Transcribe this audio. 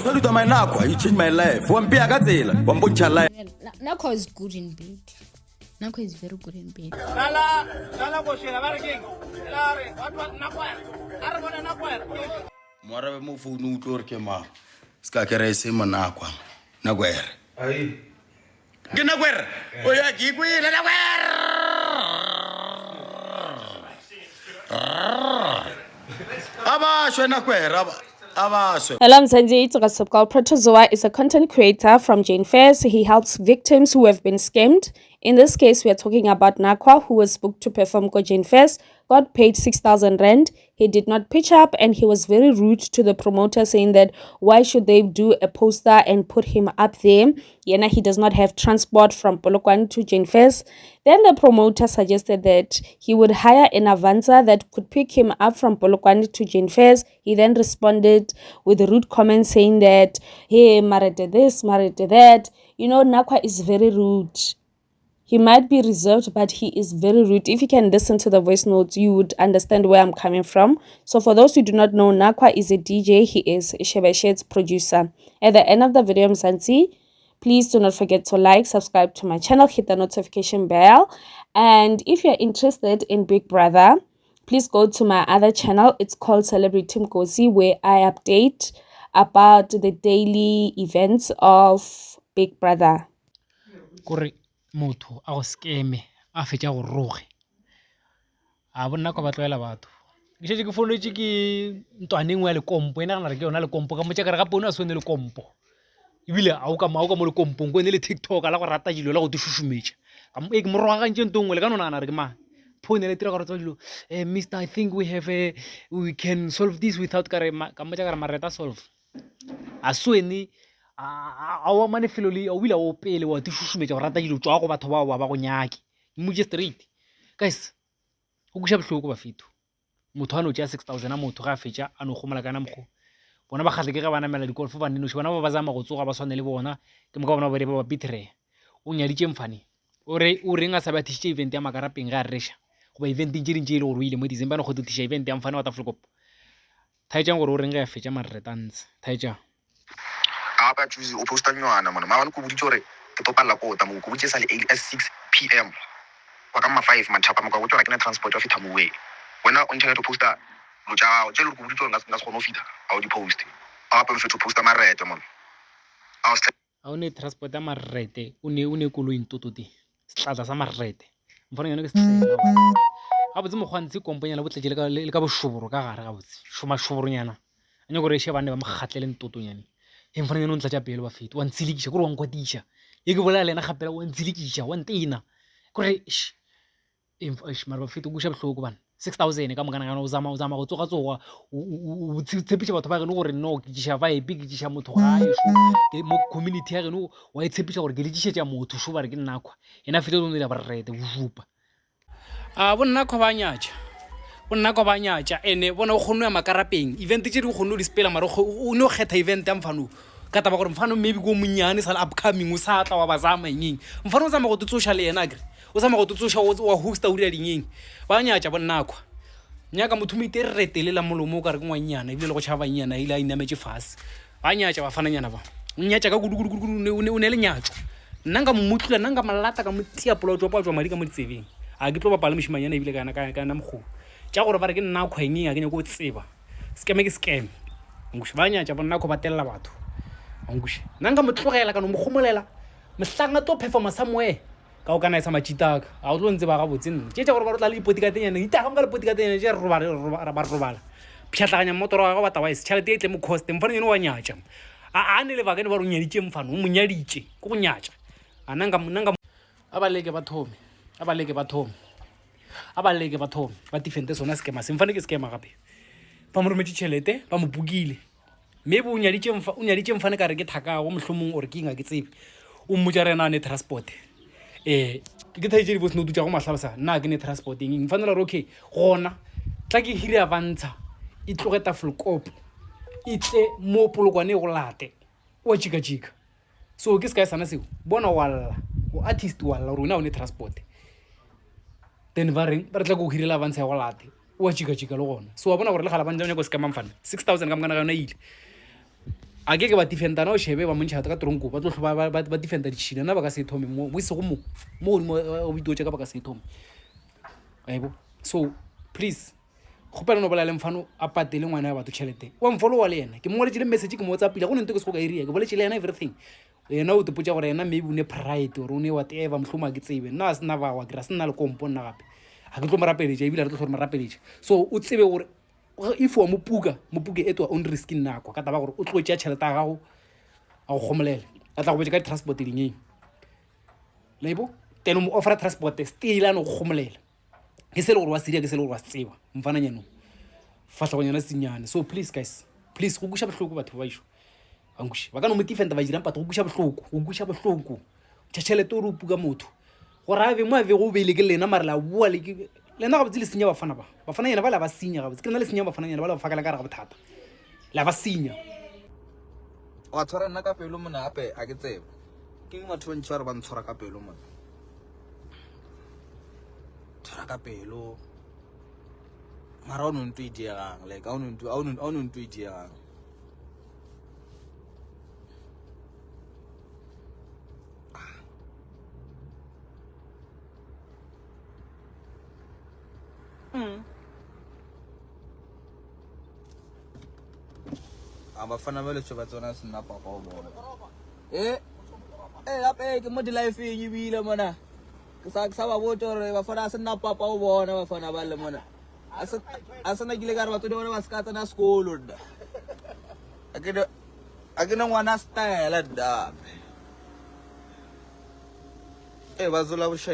Salute my Nakwa, you changed my life. Wampia Gazela, Wampuncha life. Nakwa is good in bed. Nakwa is very good in bed. Mwarabe mufu nutorke ma. Ska kere sema Nakwa. Nagwer. Aí. Ginagwer. Oya kikwi na Nagwer. Aba shwe Nagwer aba. Hello, I'm Sanjay Tsukasopkal. Protozoa is a content creator from Jane Fairs. He helps victims who have been scammed. In this case, we are talking about Nakwa, who was booked to perform Go Jane Fairs, got paid 6,000 rand. He did not pitch up and he was very rude to the promoter, saying that why should they do a poster and put him up there? Yena, he does not have transport from Polokwane to Jane Fairs. Then the promoter suggested that he would hire an Avanza that could pick him up from Polokwane to Jane Fairs. He then responded with a rude comment saying that, hey, married this, married that. You know, Nakwa is very rude. He might be reserved, but he is very rude. If you can listen to the voice notes, you would understand where I'm coming from. So for those who do not know, Nakwa is a DJ. He is Shebeshed's producer. At the end of the video, Mzansi, please do not forget to like, subscribe to my channel, hit the notification bell. And if you're interested in Big Brother, please go to my other channel. It's called Celebrity Mgosi, where I update about the daily events of Big Brother. Correct. Motho a go skeme a fetša go roge a bonna kwa batloela batho ke šetse ke founetse ke ntwaneng wa le kompo ena gana re ke yona le kompo ka motse ka re gape o ne a swene le kompo ebile a o ka mo le kompong ko ne le TikTok la go rata dilo la go tšhušumetša ka mo ke morwa ga ntse ntongwe le ka nona re ke mang phone le tira go rata dilo Mr. I think we can solve this without ka motse ka re mareta solve a swene a wa mane filoli o bila o pele wa tšhušumetša go rata dilo tswa go batho ba go nyake muje straight guys go kusha bohloko ba fito motho a no tšea 6,000 a motho ga a fetša a no gomela kana mgo bona ba gatle ke ga bana mela dikolfo ba neno bona ba zama go tsoga ba swane le bona ke mo ka bona ba ba bitre o nyaditše mfane o reng a sa ba tšhe event ya makarapeng ga resha go ba event tše dintše ile go ruile mo December no go tšhe event ya mfane wa Tafelkop thaetša gore o reng ga ya fetša marretans thaetša apa choose o posta nywana mona ma bana go boditse gore ke topalla kota mo go botse sa le 6 pm wa ka ma 5 manthapa mo ka go tswa ke na transport of fitha mo we wena on internet o posta lo tjao tse le go boditse gore nga se kgone o fitha a o di post apa mfetho posta marete mona a o ne transport ya marete o ne koloi ntototi setlatsa sa marete mfana yone ke setsela ga botse mo gwantse kompanya le botletse le ka boshoboro ka gare ga botse shoma shoboro nyana anya gore she bane ba mgatlele ntotonyane mfana yone o ntla tša pele ba fete wa ntshilikiša gore wa nkwatisha ye ke bolela lena gapela wa ntshilikiša wa ntena gore mara ba fete o buša bohloko bana 6,000 ka mokana o zama go tsoga o tshepiša batho ba geno gore no ke tšiša vibe ke tšiša motho ga eso ke mo community ya geno wa itshepiša gore ke le tšišetša motho sho ba re ke Nakwa ena fete o nela barrete go jupa a bonnakwa ba nyatša ene bona o kgonne ya makarapeng event tše di kgonne o di spela mara o ne o kgetha event ya mfano ka taba gore mfano maybe go monyane sa upcoming o sa tla wa ba zama engeng mfano o zama go tsosha le yena agre o zama go tsosha wa hosta o dira dingeng ba nyatša bonnakwa nyaka motho mo iterretele la molomo ka re ke ngwanyana ebile le go tšhaba nyana ile a inametse fase ba nyatša ba fananyana ba nyatša ka gudugudu o ne le nyatšo nna nka mmutlula nna nka malata ka motia polotso pa tswa madi ka mo ditsebeng a ke tlo ba pala moshimanyana ebile kana mgo tša gore ba re ke Nakwa engeng a ke nyako tseba scam ke scam ngushe ba nyatša bona Nakwa ba tella batho ngushe nanga motlogela kana mo gomolela mohlanga to performa somewhere ka o kana isa machitaka a o tlo ntse ba ga botse nne tšetša gore ba rotla le ipotikatanyana itaga ka le potikatanyana tše robala pšhatlaganya motoro wa ga ba tawa tšhalete e tle mo cost mfana yone wa nyatša a ne le bakane ba re o nyaditše mfano o mo nyaditše ko go nyatša a nanga a baleke bathome ba tifente sona skema se mfane ke skema gape ba mo rometše tšhelete ba mo bukile maybe o nyaditše mfane ka re ke thakago mohlomong ore ke inga ke tsebe o mmotša rena ne transport ke thaitše di-voice note tša go mahlalosa nna ke ne transport eng mfanela gore okay gona tla ke hire ya bantsha e tloge Tafelkop e tle mo Polokwane go late o tšika so ke sekae sana seo bona walla o artist walla gore o na o ne transport then ba re tla go hirela bantsha ya go late o tšika le gona so wa bona gore le gala bantša nyako se ka mamfana 6,000 ka mokana ga yona ile a ke ba defendana o shebe ba montšhata ka tronko ba tlo ba defenda ditšhina na ba ka se thome mo isego mo o bito tša ka ba ka se thome aibo. So please kgopela no bola le mfano a patele ngwana ya batho tšhelete wa mfollowa le yena ke mo ngoletšile message ke mo whatsapp ile go nente ke se go ka iria ke boletšile yena everything yena o tepotša gore yena maybe o ne pride gore o ne whatever mohloma ke tsebe nna a se nna bawa kry-a se nna le kompo nna gape ga ke tlo mo rapeletša ebile re tlo tlhore mo rapeletša. So o tsebe gore if wa mopuka e twa on risk nako ka taba gore o tlo tšea tšhelete ya gago a go gomolele a tla go botša ka di-transport dingeng lebo then o mo offera transport still a no go gomolela ke se le gore wa seria ke se le gore wa se tseba mfananyano fatlhagonyana senyane. So please guys, please go kuša bohloko batho ba išo bankuši ba ka no mo defenda ba dirang pato go kuša bohloko tšhelete o re o puka motho gore a be mo a be go beile ke lena mare la bua le lena gabotse le senya bafananyana ba la ba senya gabotse ke nna le senya bafananyana ba la ba fakala ka re ga bothata la ba senya wa tshwara nna ka pelo mona gape a ke tseba ke batho ba ntši ba re ba ntshwara ka pelo mona tshwara ka pelo mara o no nto e diegang like a o no nto e diegang a bafana ba letso ba tsona se nna papa o bona gape ke mo di-lifeng ebile mona ke sa ba botsa gore bafana se nna papa o bona bafana ba le mona a se na kile ka re batswadi bone ba se ka tsena sekolo nna a ke na ngwana style dape ba zola bošai